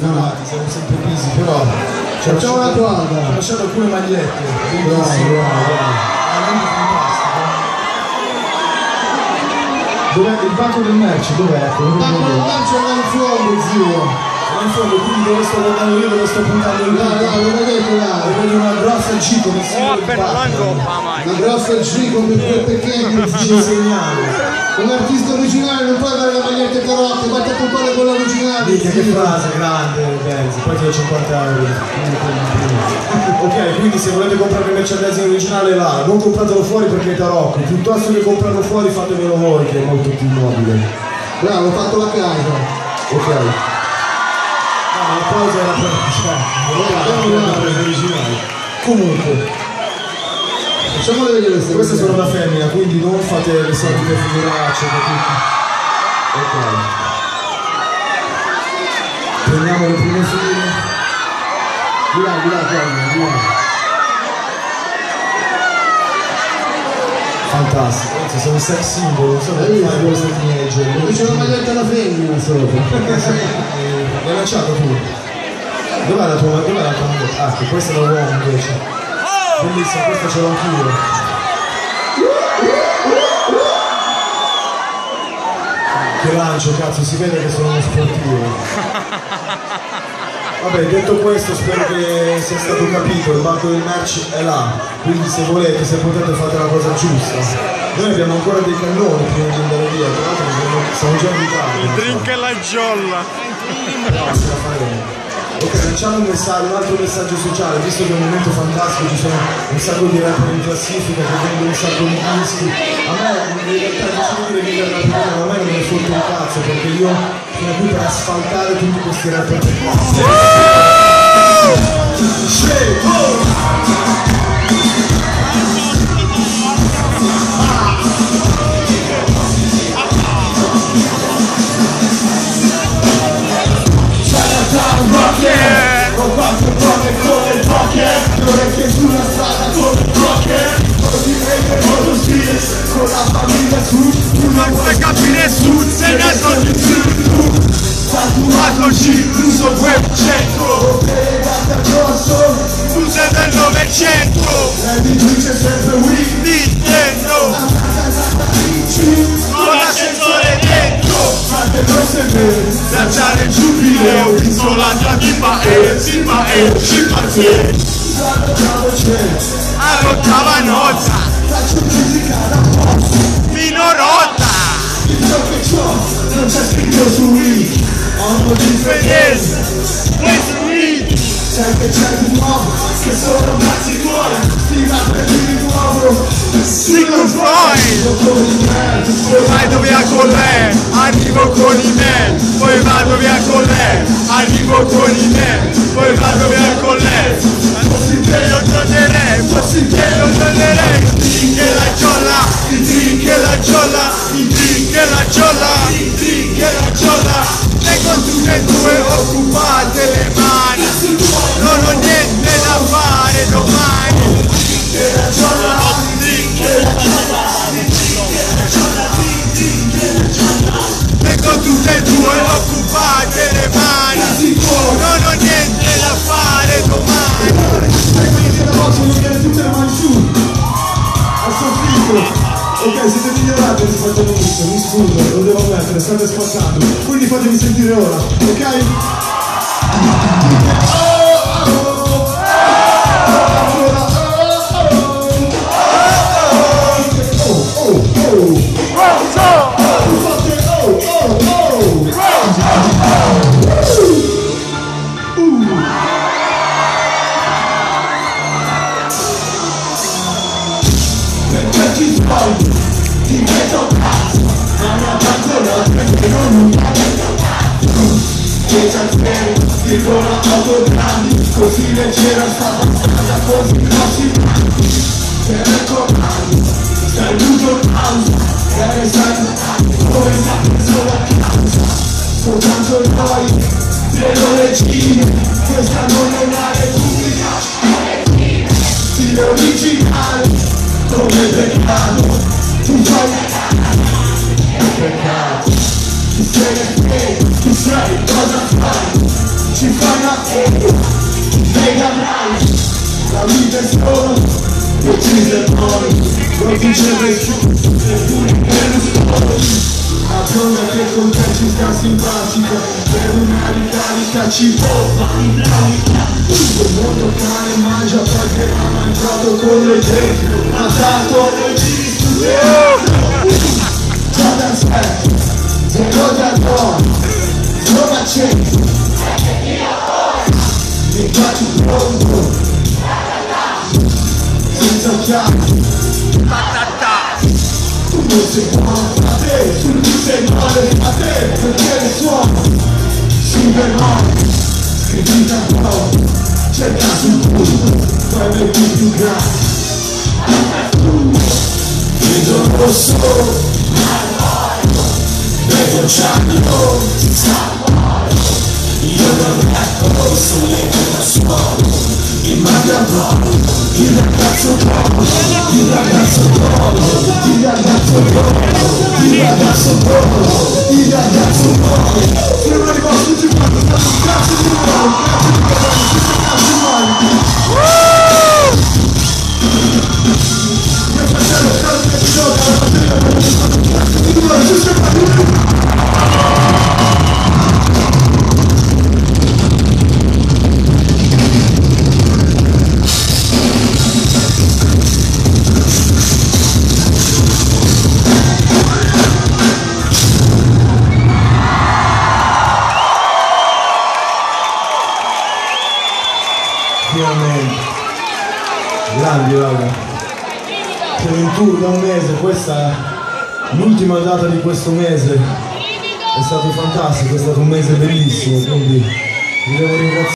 sfortunati, siamo sempre busy, però facciamo una cosa. Ho lasciato alcune magliette, Bravo. veramente fantastico. Dov'è il banco del merce? Dov'è? Il banco del merce è là in fondo, zio. In fondo, quindi dove sto guardando io, dove sto puntando il No, lo vedete là. e vedo una grossa G come simbolo di Batman. Una grossa G con due pequeños Ci segnale. Un artista originale non può avere le magliette carotte, batte un po' le quelle originali. Minchia, che frase grande, Benzi, poi ti do 50 euro. Ok, quindi se volete comprare il merchandising originale là, non compratelo fuori perché è tarocco, piuttosto che comprarlo fuori fatevelo voi che è molto più nobile. Bravo, ho fatto la casa. Ok. Ah, la pausa era per originale. Comunque. Facciamole vedere queste. Queste sono da femmina, quindi non fate le solite figuracce da tutti. Ok. Prendiamo le prime file. Di là, di là. Fantastico, anzi sono sex symbol, non so come fare queste teenager. Qui c'è una maglietta da femmina sopra. L'hai lanciato tu? Dov'è la tua maglietta? Ah, che questa è da uomo invece. Bellissima, questa ce l'ho anch'io. Che lancio, cazzo, si vede che sono uno sportivo. Vabbè, detto questo, spero che sia stato capito, il banco del merch è là, quindi se volete, se potete fate la cosa giusta. Noi abbiamo ancora dei cannoni prima di andare via, tra l'altro siamo già in ritardo. Il drink e la giolla. No, ce la faremo. Ok, lanciamo un altro messaggio sociale, visto che è un momento fantastico, ci sono un sacco di rapper in classifica che vendono un sacco di dischi. A me in realtà facciamo dire che il rap, a me non mi fotte un cazzo, perché io sono qui per asfaltare tutti questi rapper. Ho fatto cose come il poker, non è che sulla strada come il poker, così prende molto stile, con la famiglia su, tu non puoi capire su, sei nato di su, tatuato G, sul web 100, legate addosso, tu sei del 900, la dice sempre Wii, Nintendo, con l'ascensore dentro, fate cose vere, lanciare il giubileo, visto la tua tipa e scimpanzé, all'ottava nota, faccio musica da posto, minorotta, il ciò che c'ho, non c'è scritto su Wii, ho di fedele, questo Wii, sai che c'è di nuovo, che sono cazzi tuoi, ti rapper di nuovo, Sigmund Freud, poi vado via con lei, arrivo con i me, poi vado via con lei, arrivo con i me, poi vado via con lei, possibile lo tornerei, possibile lo tornerei, il drink e la giolla, il drink e la giolla, il drink e la giolla, il drink e la giolla, e con tutte e due occupate le mani, non ho niente da fare domani, il drink e la giolla, il drink e la giolla, il drink e la giolla, il drink e la giolla, e con tutte e due occupate le mani, non ho niente da fare domani, e quindi la voce non viene tutte le mani su, al soffitto. Ok, siete migliorati rispetto all'inizio, mi scuso, lo devo ammettere, state spaccando, quindi fatemi sentire ora, ok? Ti metto cazzo, ma mi abbandono perché non che c'è il freno, dicono autogrammi, così leggera sta passata così grossi per il comando, stai tutto in pausa, e sai come mi ha preso la causa, soltanto noi, tre regine, questa non è una repubblica, stile originale, come peccato. Tu fai il peccato, tu sei cosa fai, ci fai una mega drive, la vita è solo decise poi, non vincere più, neppure meno storia. La donna che con te ci sta simpatica, per una ricarica ci può il mondo cane mangia perché ha mangiato con le denti, ha dato le giri su già da sé, zero da noi, trova c'è mi faccio pronto, senza chiave, tu non sei buono a te, tu sei male a te, perché le suono, si vergogna, che vita pro, cerca sul punto, fai metti più grandi, vedo rosso, vedo giallo, io non ecco sulle da suolo, il magazzino, il ragazzo buono, il ragazzo buono, il ragazzo buono, il ragazzo buono, il ragazzo buono. Siamo arrivati tutti quanti, stanno un cazzo di nuovo, cazzo di male. Mio fratello, cazzo di gioca, la batteria, cazzo di nuovo, ci siamo arrivati. Finalmente, grandi raga, siamo in tour da un mese, questa è l'ultima data di questo mese, è stato fantastico, è stato un mese bellissimo, quindi vi devo ringraziare.